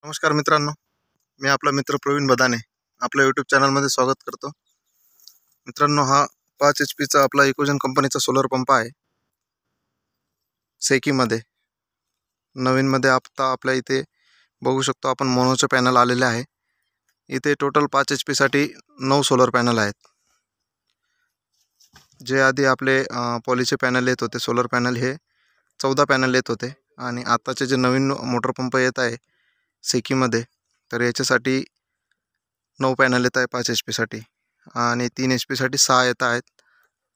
नमस्कार मित्रांनो, मी आपला मित्र प्रवीण बदाने आपल्या यूट्यूब चॅनलमध्ये स्वागत करतो. मित्रांनो, हा 5 HP चा आपला इकोजन कंपनीचा सोलर पंप आहे. सेकीमध्ये नवीनमध्ये आता आपल्या इथे बघू शकतो आपण मोनोचे पॅनल आलेले आहे. इथे टोटल 5 HP साठी 9 सोलर पॅनल आहेत. जे आधी आपले पॉलीचे पॅनल येत होते, सोलर पॅनल हे 14 पॅनल येत होते आणि आताचे जे नवीन मोटर पंप येत आहे सेकीमध्ये, तर याच्यासाठी 9 पॅनल येत आहे 5 HP साठी आणि 3 HP साठी 6 येत आहेत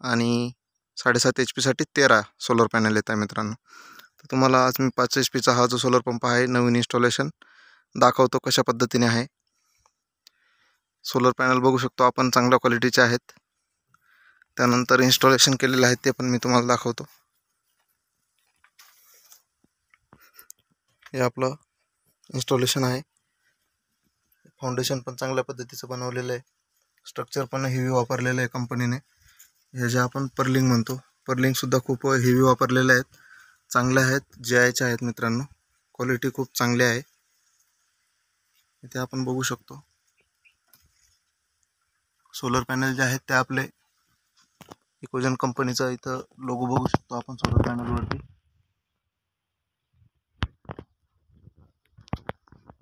आणि 7.5 HP साठी 13 सोलर पॅनल येत आहे. मित्रांनो, तर तुम्हाला आज मी 5 HP चा हा जो सोलर पंप आहे नवीन इन्स्टॉलेशन दाखवतो कशा पद्धतीने आहे. सोलर पॅनल बघू शकतो आपण चांगल्या क्वालिटीचे आहेत. त्यानंतर इन्स्टॉलेशन केलेले आहेत ते पण मी तुम्हाला दाखवतो. हे आपलं इन्स्टॉलेशन आहे. फाउंडेशन पण चांगल्या पद्धतीचं बनवलेलं आहे. स्ट्रक्चर पण हेवी वापरलेलं आहे कंपनीने. हे जे आपण पर्लिंग म्हणतो, पर्लिंग सुद्धा खूप हेवी वापरलेले आहेत. चांगले आहेत, JIचे आहेत. मित्रांनो, क्वालिटी खूप चांगली आहे. इथे आपण बघू शकतो सोलर पॅनल जे आहेत ते आपले इकोजन कंपनीचा इथं लोगो बघू शकतो आपण सोलर पॅनलवरती.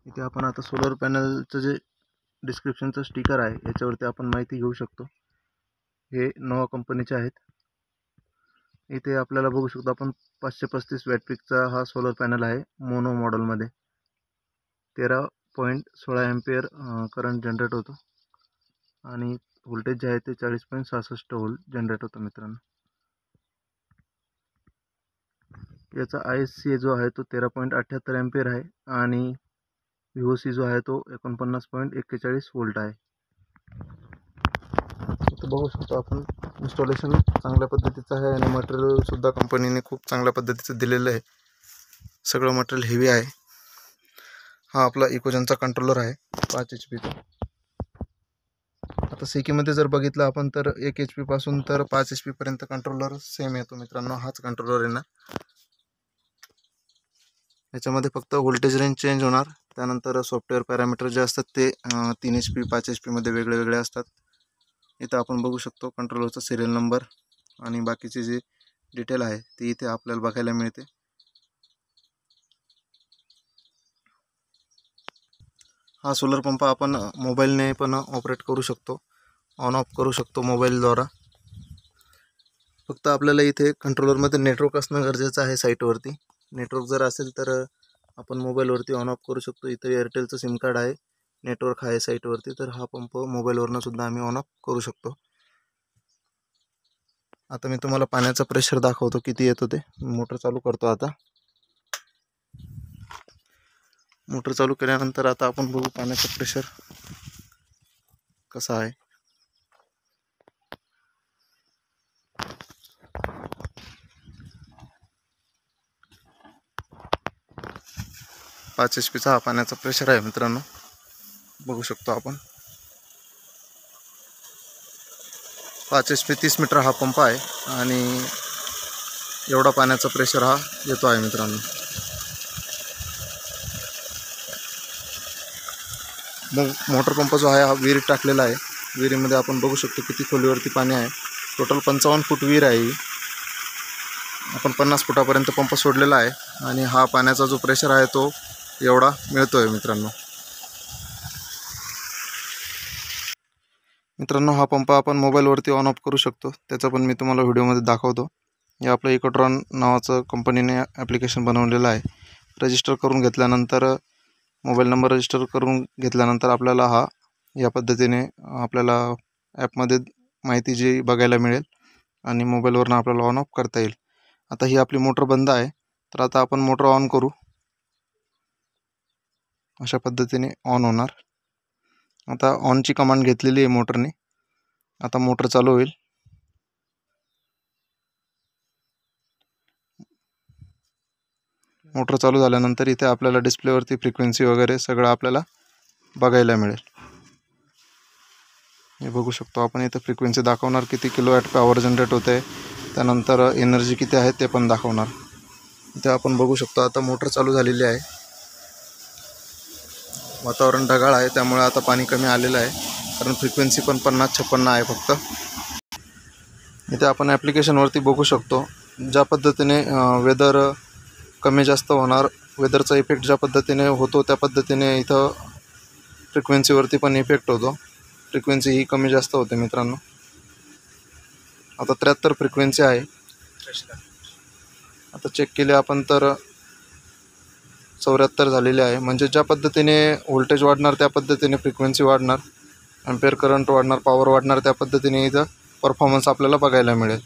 इथे आपण आता सोलर पॅनलचं जे डिस्क्रिप्शनचं स्टिकर आहे याच्यावरती आपण माहिती घेऊ शकतो. हे नोवा कंपनीचे आहेत. इथे आपल्याला बघू शकतो आपण 535 वॅट पीकचा हा सोलर पॅनल आहे. मोनो मॉडेलमध्ये 13.16 एम्पियर करंट जनरेट होतो आणि व्होल्टेज जे आहे ते 40.66 व्होल्ट जनरेट होतं. मित्रांनो, याचा ISC जो आहे तो 13.78 एम्पियर आहे आणि VOC जो आहे तो 49.41 व्होल्ट आहे. इथे बघू शकतो आपण इन्स्टॉलेशन चांगल्या पद्धतीचं आहे आणि मटेरियल सुद्धा कंपनीने खूप चांगल्या पद्धतीचं दिलेलं आहे. सगळं मटेरियल हेवी आहे. हा आपला इकोजनचा कंट्रोलर आहे 5 HP चा. आता सेकीमध्ये जर बघितलं आपण तर 1 HP पासून तर 5 HP पर्यंत कंट्रोलर सेम येतो. मित्रांनो, हाच कंट्रोलर येणार. याच्यामध्ये फक्त व्होल्टेज रेंज चेंज होणार. त्यानंतर सॉफ्टवेअर पॅरामीटर जे असतात ते 3 HP 5 HP मध्ये वेगळे वेगळे असतात. इथं आपण बघू शकतो कंट्रोलरचा सिरियल नंबर आणि बाकीचे जे डिटेल आहे ती इथे आपल्याला बघायला मिळते. हा सोलर पंप आपण मोबाईलने पण ऑपरेट करू शकतो, ऑन ऑफ करू शकतो मोबाईलद्वारा. फक्त आपल्याला इथे कंट्रोलरमध्ये नेटवर्क असणं गरजेचं आहे. साईटवरती नेटवर्क जर असेल तर आपण मोबाईलवरती ऑन ऑफ करू शकतो. इथे एअरटेलचं सिम कार्ड आहे, नेटवर्क आहे साईटवरती, तर हा पंप मोबाईलवरनं सुद्धा आम्ही ऑन ऑफ करू शकतो. आता मी तुम्हाला पाण्याचा प्रेशर दाखवतो किती येतो ते. मोटर चालू करतो. आता मोटर चालू केल्यानंतर आता आपण बघू पाण्याचा प्रेशर कसा आहे. पाच HP चा हा पाण्याचा प्रेशर आहे. मित्रांनो, बघू शकतो आपण 5 HP 30 मीटर हा पंप आहे आणि एवढा पाण्याचा प्रेशर हा येतो आहे. मित्रांनो, मग मोटर पंप जो आहे हा विहिरीत टाकलेला आहे. विहिरीमध्ये आपण बघू शकतो किती खोलीवरती पाणी आहे. टोटल 55 फूट विहीर आहे. आपण 50 फुटापर्यंत पंप सोडलेला आहे आणि हा पाण्याचा जो प्रेशर आहे तो एवढा मिळतोय. मित्रांनो, हा पंप आपण मोबाईलवरती ऑन ऑफ करू शकतो. त्याचा पण मी तुम्हाला व्हिडिओमध्ये दाखवतो. हे आपलं इकोट्रॉन नावाचं कंपनीने ॲप्लिकेशन बनवलेलं आहे. रजिस्टर करून घेतल्यानंतर, मोबाईल नंबर रजिस्टर करून घेतल्यानंतर आपल्याला हा या पद्धतीने आपल्याला ॲपमध्ये माहिती जी बघायला मिळेल आणि मोबाईलवरून आपल्याला ऑन ऑफ करता येईल. आता ही आपली मोटर बंद आहे, तर आता आपण मोटर ऑन करू. अशा पद्धतीने ऑन होणार. आता ऑनची कमांड घेतलेली आहे मोटरने. आता मोटर चालू होईल. मोटर चालू झाल्यानंतर इथे आपल्याला डिस्प्लेवरती फ्रिक्वेन्सी वगैरे सगळं आपल्याला बघायला मिळेल. हे बघू शकतो आपण इथे फ्रिक्वेन्सी दाखवणार, किती किलोवॅट पॉवर जनरेट होते, त्यानंतर एनर्जी किती आहे ते पण दाखवणार. इथे आपण बघू शकतो आता मोटर चालू झालेली आहे. वातावरण ढगाळ आहे, त्यामुळे आता पाणी कमी आलेलं आहे, कारण फ्रिक्वेन्सी पण 50-56 आहे फक्त. इथे आपण ॲप्लिकेशनवरती बघू शकतो ज्या पद्धतीने वेदर कमी जास्त होणार, वेदरचा इफेक्ट ज्या पद्धतीने होतो त्या पद्धतीने इथं फ्रिक्वेन्सीवरती पण इफेक्ट होतो. फ्रिक्वेन्सी ही कमी जास्त होते मित्रांनो. आता 73 फ्रिक्वेन्सी आहे. आता चेक केले आपण तर 74 झालेले आहे. म्हणजे ज्या पद्धतीने व्होल्टेज वाढणार त्या पद्धतीने फ्रिक्वेन्सी वाढणार, ॲम्पेअर करंट वाढणार, पॉवर वाढणार, त्या पद्धतीने इथं परफॉर्मन्स आपल्याला बघायला मिळेल.